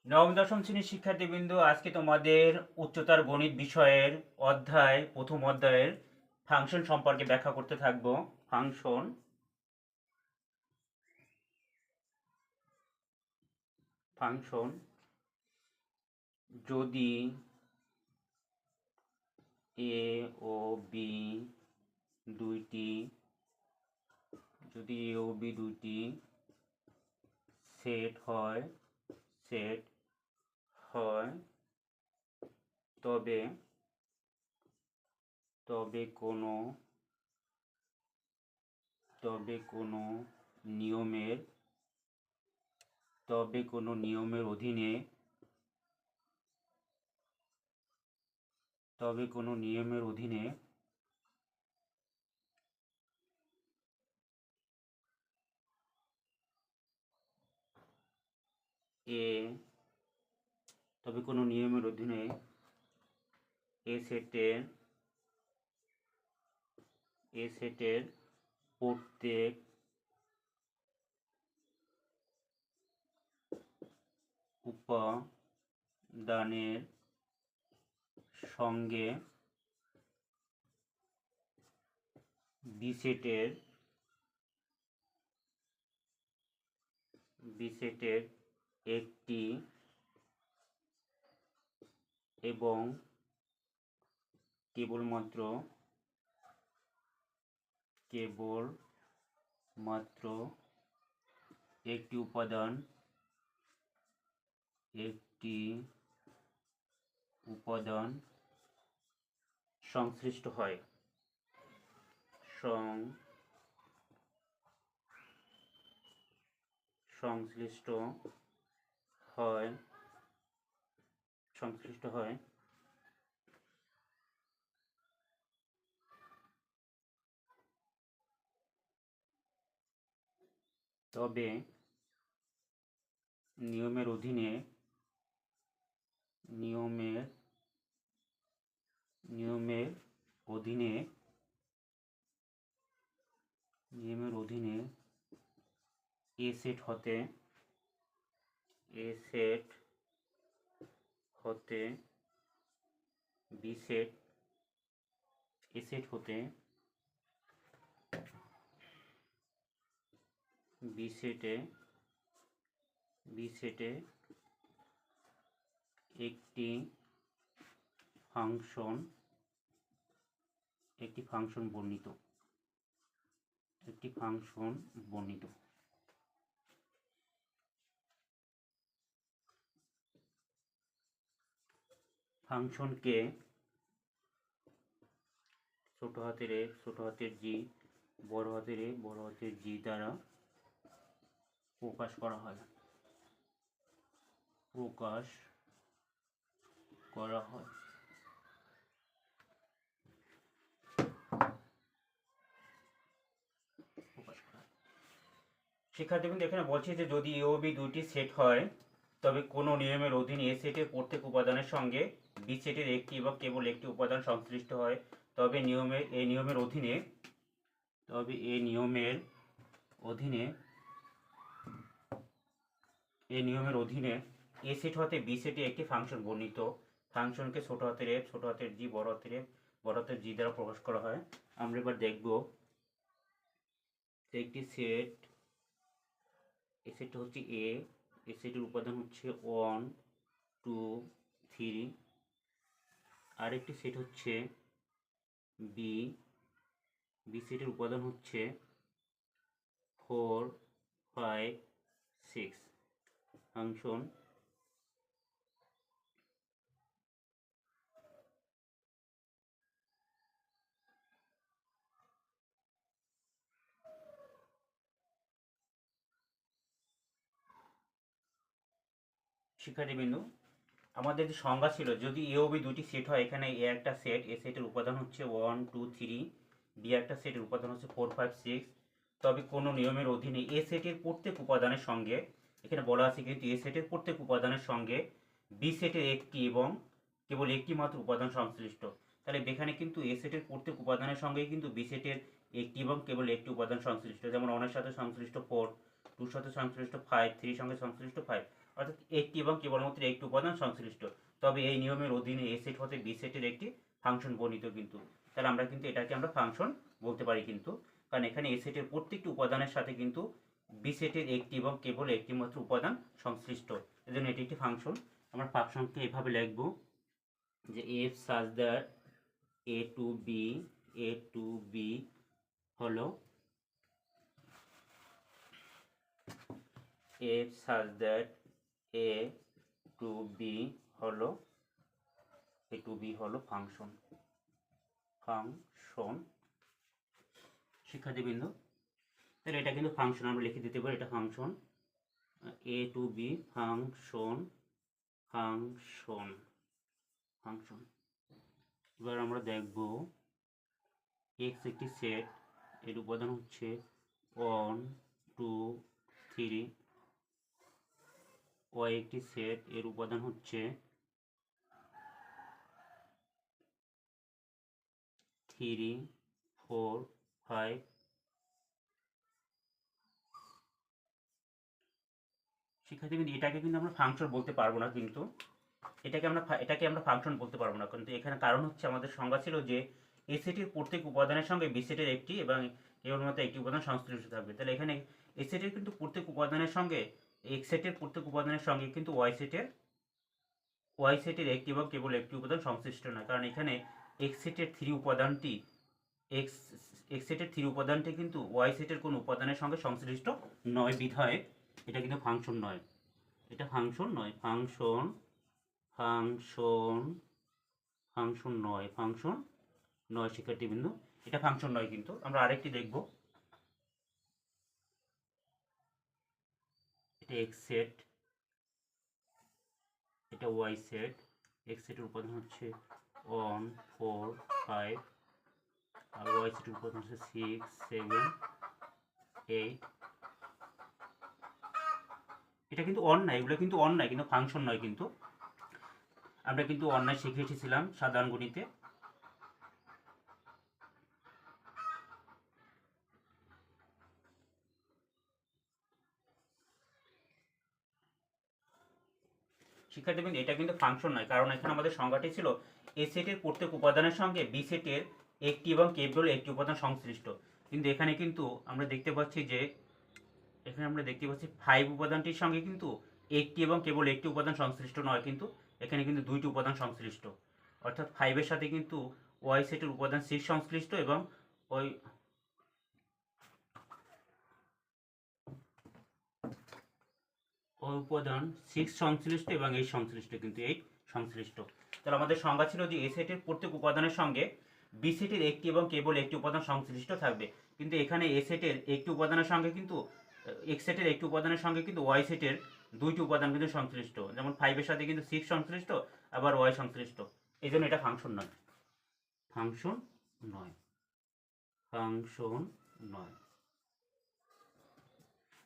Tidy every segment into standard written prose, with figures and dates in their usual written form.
নবম দশম শ্রেণীর শিক্ষার্থীবৃন্দ, আজকে তোমাদের উচ্চতর গণিত বিষয়ের প্রথম অধ্যায়ের ফাংশন সম্পর্কে ব্যাখ্যা করতে থাকবো। ফাংশন ফাংশন যদি এ ও বি দুইটি সেট হয় সেট হয় তবে তবে কোনো তবে কোনো নিয়মের নিয়মের অধীনে এ তবে কোনো নিয়মের অধীনে এ সেটের প্রত্যেক উপাদানের সঙ্গে বি সেটের একটি এবং কেবলমাত্র একটি উপাদান সংশ্লিষ্ট হয় সংশ্লিষ্ট হয় তবে নিয়মের অধীনে এ সেট হতে বি সেটে একটি ফাংশন বর্ণিত ফাংশনকে ছোট হাতের এ ছোট হাতের জি বড় হাতের এ বড় হাতের জি দ্বারা প্রকাশ করা হয় শিক্ষার্থীবৃন্দ, এখানে বলছে যে যদি এ ও বি দুইটি সেট হয় তবে কোনো নিয়মের অধীনে এ সেটের প্রত্যেক উপাদানের সঙ্গে বি সেটের একটি বা কেবল একটি উপাদান সংশ্লিষ্ট হয় তবে এই নিয়মের অধীনে এ সেট হতে বি সেটে একটি ফাংশন বর্ণিত ফাংশনকে ছোট হাতের এফ ছোট হাতের জি বড় হাতের এফ বড় হাতের জি দ্বারা প্রকাশ করা হয়। আমরা এবার দেখব একটি সেট, এই সেটটা হচ্ছে এ, এই সেটের উপাদান হচ্ছে 1 2 3। আরেকটি সেট হচ্ছে বি, বি সেটের উপাদান হচ্ছে 4 5 6। ফাংশন শিক্ষার্থীবৃন্দ, আমাদের যে সংজ্ঞা ছিল, যদি এ ও বি দুটি সেট হয়, এখানে এ একটা সেট, এ সেটের উপাদান হচ্ছে 1 2 3, বি একটা সেটের উপাদান হচ্ছে 4 5 6, তবে কোনো নিয়মের অধীনে এ সেটের প্রত্যেক উপাদানের সঙ্গে, এখানে বলা আছে কিন্তু এ সেটের প্রত্যেক উপাদানের সঙ্গে বি সেটের একটি এবং কেবল একটি মাত্র উপাদান সংশ্লিষ্ট। তাহলে এখানে কিন্তু এ সেটের প্রত্যেক উপাদানের সঙ্গেই কিন্তু বি সেটের একটি এবং কেবল একটি উপাদান সংশ্লিষ্ট, যেমন 1 এর সাথে সংশ্লিষ্ট 4, 2 2 সাথে সংশ্লিষ্ট 5, 3 সঙ্গে সংশ্লিষ্ট 5, অর্থাৎ একটি এবং কেবলমাত্র একটি উপাদান সংশ্লিষ্ট। তবে এই নিয়মের অধীনে এ সেট হতে বি সেটের একটি ফাংশন বর্ণিত কিন্তু। তাহলে আমরা কিন্তু এটাকে আমরা ফাংশন বলতে পারি কিন্তু, কারণ এখানে এ সেটের প্রত্যেকটি উপাদানের সাথে কিন্তু বি সেটের একটি এবং কেবল একটি মাত্র উপাদান সংশ্লিষ্ট, এজন্য এটি একটি ফাংশন। আমরা ফাংশনকে এভাবে লিখব যে f such that a to b হলো f such that a to b হলো ফাংশন। শিক্ষার্থীবৃন্দ, তাহলে এটা কিন্তু ফাংশন, আমরা লিখে দিতে পারি এটা function, a to b function. এবার আমরা দেখব x একটি সেট, এর উপাদান হচ্ছে 1 2 3, y একটি সেট, এর উপাদান হচ্ছে 3 4 5। শিক্ষার্থীবৃন্দ, এটাকে কিন্তু আমরা ফাংশন বলতে পারবো না কিন্তু, এটাকে আমরা ফাংশন বলতে পারবো না, কিন্তু এখানে কারণ হচ্ছে আমাদের সংজ্ঞা ছিল যে এ সেটের প্রত্যেক উপাদানের সঙ্গে বি সেটের একটি এবং কেবলমাত্র একটি উপাদান সংশ্লিষ্ট থাকবে। তাহলে এখানে এ সেটের কিন্তু প্রত্যেক উপাদানের সঙ্গে, এক্স সেটের প্রত্যেক উপাদানের সঙ্গে কিন্তু ওয়াই সেটের একটি এবং কেবল একটি উপাদান সংশ্লিষ্ট নয়, কারণ এখানে এক্স সেটের থ্রি উপাদানটি কিন্তু ওয়াই সেটের কোন উপাদানের সঙ্গে সংশ্লিষ্ট নয়, বিধায় এটা কিন্তু ফাংশন নয়। এটা ফাংশন নয়, ফাংশন নয় শিক্ষার্থীবৃন্দ, এটা ফাংশন নয় কিন্তু। আমরা আরেকটি দেখব, এটা এক্স সেট, এটা ওয়াই সেট। এক্স সেটের উপাদান হচ্ছে 1 4 5, আর ওয়াই সেটের উপাদান হচ্ছে 6 7 8। এটা কিন্তু অন্যায়, এগুলো কিন্তু অন্যায়, কিন্তু ফাংশন নয় কিন্তু। আমরা কিন্তু অন্যায় শিখে এসেছিলাম সাধারণ গণিতে। শিক্ষার্থীবৃন্দ, এটা কিন্তু ফাংশন নয়, কারণ এখানে আমাদের সংজ্ঞাটি ছিল এ সেটের প্রত্যেক উপাদানের সঙ্গে বি সেটের একটি এবং কেবল একটি উপাদান সংশ্লিষ্ট। কিন্তু এখানে কিন্তু আমরা দেখতে পাচ্ছি যে 5 উপাদানটির সঙ্গে কিন্তু একটি এবং কেবল একটি উপাদান সংশ্লিষ্ট নয়, কিন্তু এখানে কিন্তু দুইটি উপাদান সংশ্লিষ্ট, অর্থাৎ 5 সাথে কিন্তু ওয়াই সেটের উপাদান 6 সংশ্লিষ্ট এবং ওই উপাদান 6 সংশ্লিষ্ট এবং 8 সংশ্লিষ্ট, কিন্তু 8 সংশ্লিষ্ট। তাহলে আমাদের সংজ্ঞা ছিল যে এ সেটের প্রত্যেক উপাদানের সঙ্গে বি সেটের একটি এবং কেবল একটি উপাদান সংশ্লিষ্ট থাকবে, কিন্তু এখানে এ সেটের একটি উপাদানের সঙ্গে কিন্তু এক্স সেটের একটি উপাদানের সঙ্গে কিন্তু ওয়াই সেটের দুইটি উপাদান কিন্তু সংশ্লিষ্ট, যেমন 5 সাথে কিন্তু 6 সংশ্লিষ্ট, আবার ওয়াই সংশ্লিষ্ট, এই জন্য এটা ফাংশন নয়।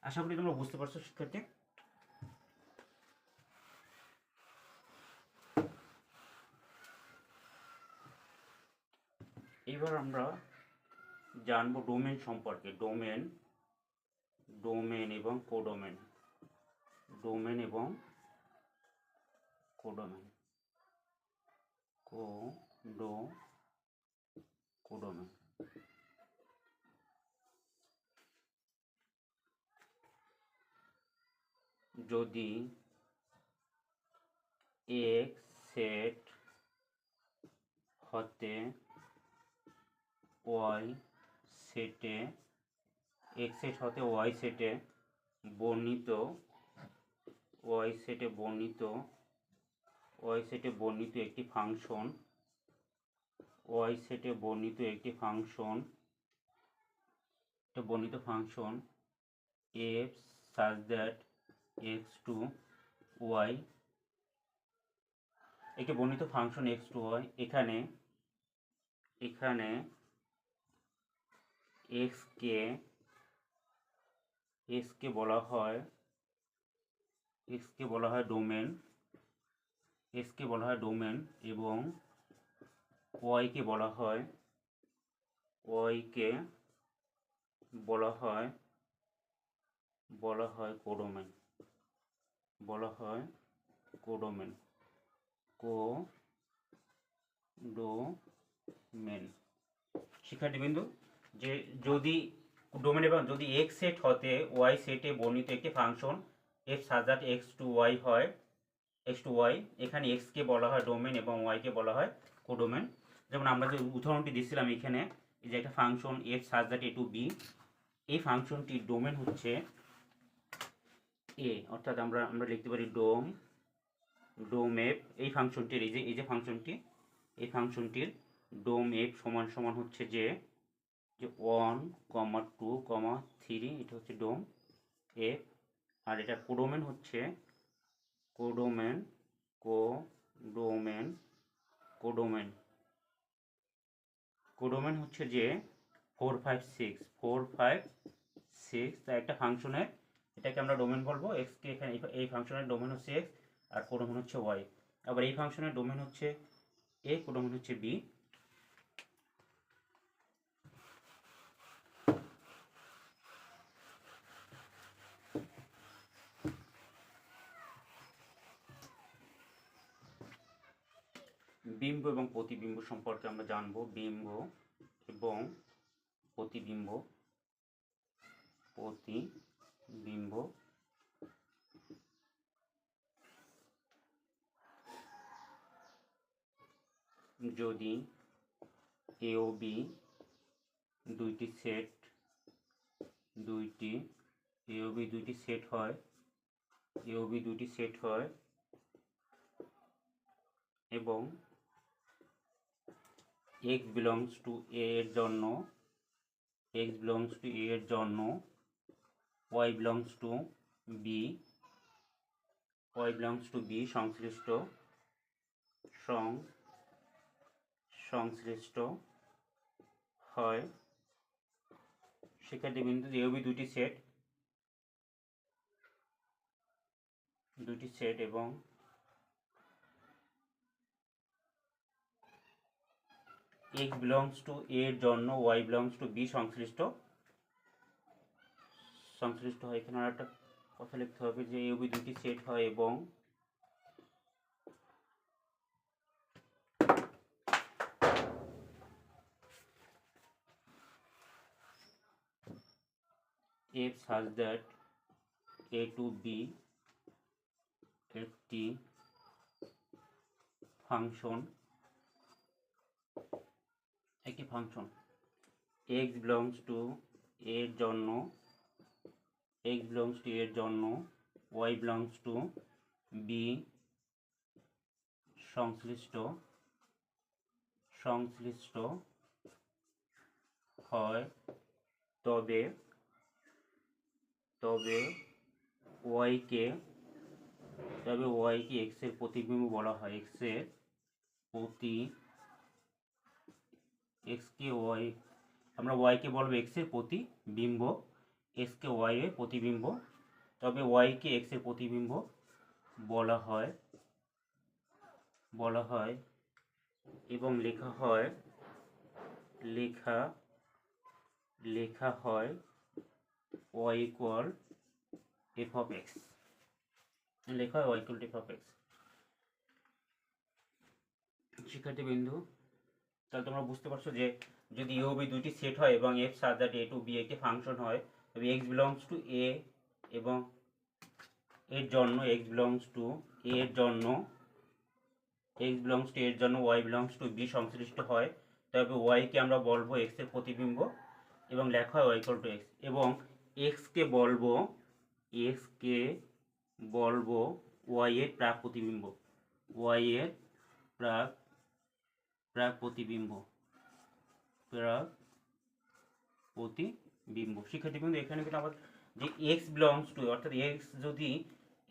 আশা করি তোমরা বুঝতে পারছো শিক্ষার্থী। এবার আমরা জানবো ডোমেন সম্পর্কে, ডোমেন এবং কোডোমেন। যদি এক্স সেট হতে ওয়াই সেটে বর্ণিত একটি function, f such that x to y, একটি বর্ণিত ফাংশন x to y, এখানে x কে বলা হয় ডোমেন, এবং y কে বলা হয় বলা হয় কোডোমেন, বলা হয় কোডোমেন, কোডোমেন। শিক্ষার্থীবৃন্দ, যে যদি ডোমেন এবং যদি এক্স সেট হতে ওয়াই সেটে বর্ণিত একটি function F such that X to Y হয়, এক্স টু ওয়াই, এখানে এক্সকে বলা হয় ডোমেন এবং ওয়াইকে বলা হয় কোডোমেন। যেমন আমরা যে উদাহরণটি দিচ্ছিলাম এখানে, এই যে একটা function F সাজাট A to B, এই ফাংশনটির ডোমেন হচ্ছে এ, অর্থাৎ আমরা আমরা লিখতে পারি ডোম এফ। এই ফাংশনটির এই যে ফাংশনটি, এই ফাংশনটির ডোম এফ সমান সমান হচ্ছে যে 1, 2, 3, এটা হচ্ছে ডোম এফ। আর এটা কোডোমেন হচ্ছে কোডোমেন কোডোমেন কোডোমেন কোডোমেন হচ্ছে যে 4, 5, 6, 4, 5, 6। তা একটা ফাংশনের এটাকে আমরা ডোমেন বলবো, এক্সকে এখানে এই ফাংশনের ডোমেন হচ্ছে এক্স আর কোডোমেন হচ্ছে ওয়াই। আবার এই ফাংশনের ডোমেন হচ্ছে এ, কোডোমেন হচ্ছে বি। বিম্ব এবং প্রতিবিম্ব সম্পর্কে আমরা জানবো। বিম্ব এবং প্রতিবিম্ব, প্রতিবিম্ব। যদি এ ও বি দুইটি সেট, এ ও বি দুইটি সেট হয়, এ ও বি দুইটি সেট হয় এবং x belongs to a এর জন্য, x belongs to a এর জন্য y belongs to b, y belongs to b সংশ্লিষ্ট হয়। শিক্ষার্থীবৃন্দ, এ ও বি দুইটি সেট এবং x belongs to a এর জন্য y belongs to b সংশ্লিষ্ট হয়। এখানে আর একটা কথা লিখতে হবে যে এ ও বি দুইটি সেট হয় এবং f such that a to b একটি function, x belongs to a এর জন্য, x belongs to a এর জন্য y belongs to b সংশ্লিষ্ট হয়, তবে y কে x এর প্রতিবিম্ব বলা হয়। x কে y, আমরা y কে বলবো x এর প্রতিবিম্ব, x কে y এর প্রতিবিম্ব, তবে y কে x এর প্রতিবিম্ব বলা হয় এবং লেখা হয় y equal f of x, লেখা হয় y equal f of x। শিক্ষার্থীবৃন্দ, তাহলে তোমরা বুঝতে পারছো যে যদি এ ও বি দুইটি সেট হয় এবং f such that a to b একটি ফাংশন হয়, তবে x belongs to a এবং এর জন্য y belongs to a এর জন্য y belongs to b সংশ্লিষ্ট হয়, তবে y কে আমরা বলবো x এর প্রতিবিম্ব এবং লেখা হয় y equal to x, এবং x কে বলবো y এর প্রাক প্রতিবিম্ব, y এর প্রাক প্রতিবিম্ব। শিক্ষার্থীবৃন্দ, এখানে কিন্তু আমাদের যে x belongs to, অর্থাৎ x যদি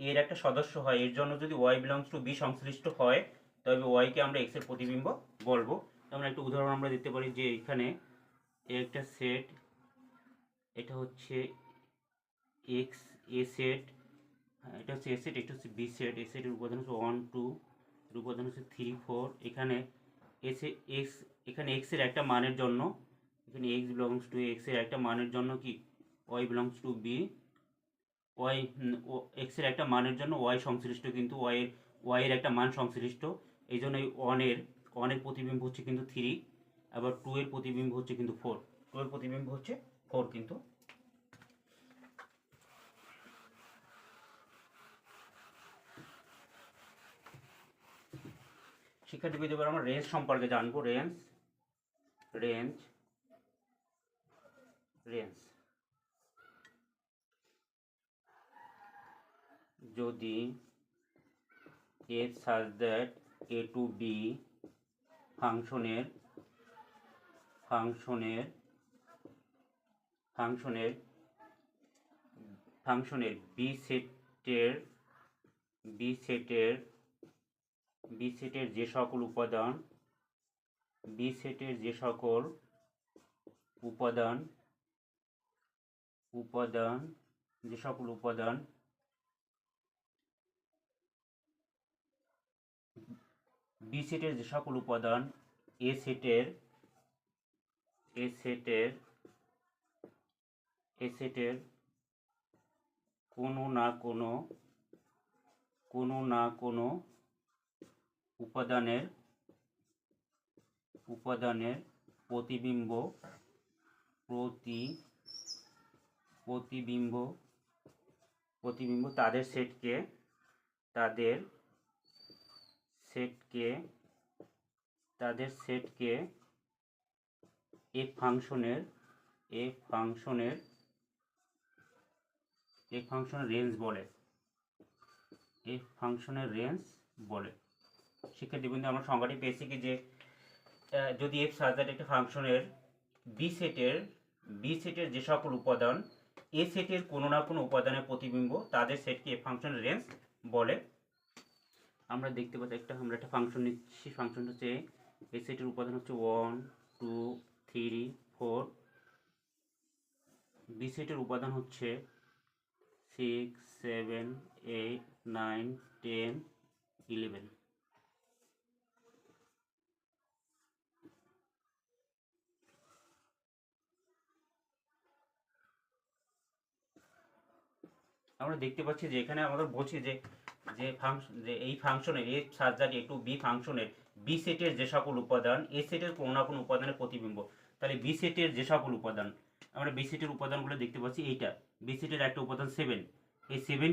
এর একটা সদস্য হয়, এর জন্য যদি y belongs to b সংশ্লিষ্ট হয়, তবে y কে আমরা x এর প্রতিবিম্ব বলবো। যেমন একটা উদাহরণ আমরা দিতে পারি যে এখানে একটা সেট, এটা হচ্ছে x a সেট, এটা হচ্ছে a সেট, এটা হচ্ছে b সেট। a সেটের উপাদান হচ্ছে 1, 2, এর উপাদান হচ্ছে 3, 4। এখানে এখানে x এর একটা মানের জন্য, এখানে x belongs to x এর একটা মানের জন্য কি y belongs to b y এক্সের একটা মানের জন্য ওয়াই সংশ্লিষ্ট, কিন্তু ওয়াইয়ের একটা মান সংশ্লিষ্ট, এই জন্য এই ওয়ানের প্রতিবিম্ব হচ্ছে কিন্তু 3, আবার 2 এর প্রতিবিম্ব হচ্ছে কিন্তু 4, 2 এর প্রতিবিম্ব হচ্ছে 4 কিন্তু। শিক্ষার্থী, এবার আমরা রেঞ্জ সম্পর্কে জানবো। রেঞ্জ যদি f such that a to b ফাংশনের বি সেটের যে সকল উপাদান বি সেটের যে সকল উপাদান এ সেটের কোনো না কোনো উপাদানের প্রতিবিম্ব তাদের সেটকে এফ ফাংশনের রেঞ্জ বলে। শিক্ষার্থীবৃন্দ, আমরা সংজ্ঞাটি পেয়েছি কি যে যদি এফ সাজার একটা ফাংশনের বি সেটের যে সকল উপাদান এ সেটের কোনো না কোনো উপাদানের প্রতিবিম্ব তাদের সেটকে এফ ফাংশনের রেঞ্জ বলে। আমরা দেখতে পাচ্ছি আমরা একটা ফাংশন নিচ্ছি। ফাংশনটা হচ্ছে এ সেটের উপাদান হচ্ছে 1 2 3 4, বি সেটের উপাদান হচ্ছে 6 7 8 9 10 11। আমরা দেখতে পাচ্ছি যে এখানে আমাদের বলছি যে এই ফাংশনের এ সাজার এ টু বি ফাংশনের বি সেটের যে সকল উপাদান এ সেটের কোনো না কোনো উপাদানের প্রতিবিম্ব। তাহলে বি সেটের যে সকল উপাদান, আমরা বি সেটের উপাদানগুলো দেখতে পাচ্ছি। এইটা বি সেটের একটা উপাদান 7, এই 7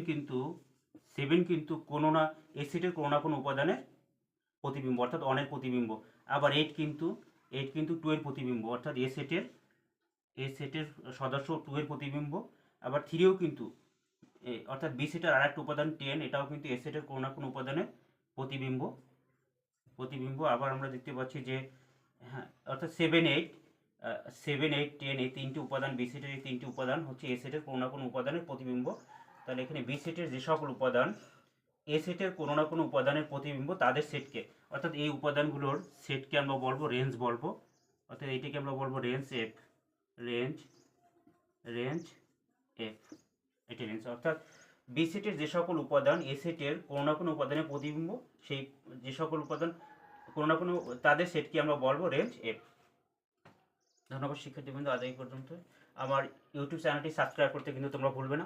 কিন্তু কোনো না এ সেটের কোনো না কোনো উপাদানের প্রতিবিম্ব, অর্থাৎ অনেক প্রতিবিম্ব। আবার 8 কিন্তু 2 এর প্রতিবিম্ব, অর্থাৎ এ সেটের সদস্য 2 এর প্রতিবিম্ব। আবার 3ও কিন্তু, অর্থাৎ বি সেটের আর একটা উপাদান 10, এটাও কিন্তু এ সেটের কোনো না কোনো উপাদানের প্রতিবিম্ব। আবার আমরা দেখতে পাচ্ছি যে হ্যাঁ, অর্থাৎ 7 8 10 এই তিনটি উপাদান, বি সেটের এই তিনটি উপাদান হচ্ছে এ সেটের কোনো না কোনো উপাদানের প্রতিবিম্ব। তাহলে এখানে বি সেটের যে সকল উপাদান এ সেটের কোনো না কোনো উপাদানের প্রতিবিম্ব তাদের সেটকে, অর্থাৎ এই উপাদানগুলোর সেটকে আমরা বলবো রেঞ্জ বলবো। অর্থাৎ এইটাকে আমরা বলবো রেঞ্জ এফ। এটা রেঞ্জ, অর্থাৎ বি সেটের যে সকল উপাদান এ সেটের কোনো না কোনো উপাদানের প্রতিবিম্ব, সেই যে সকল উপাদান কোনো না কোনো তাদের সেটকে আমরা বলবো রেঞ্জ এফ। ধন্যবাদ শিক্ষার্থীবৃন্দ, আজ এই পর্যন্ত। আমার ইউটিউব চ্যানেলটি সাবস্ক্রাইব করতে কিন্তু তোমরা ভুলবে না।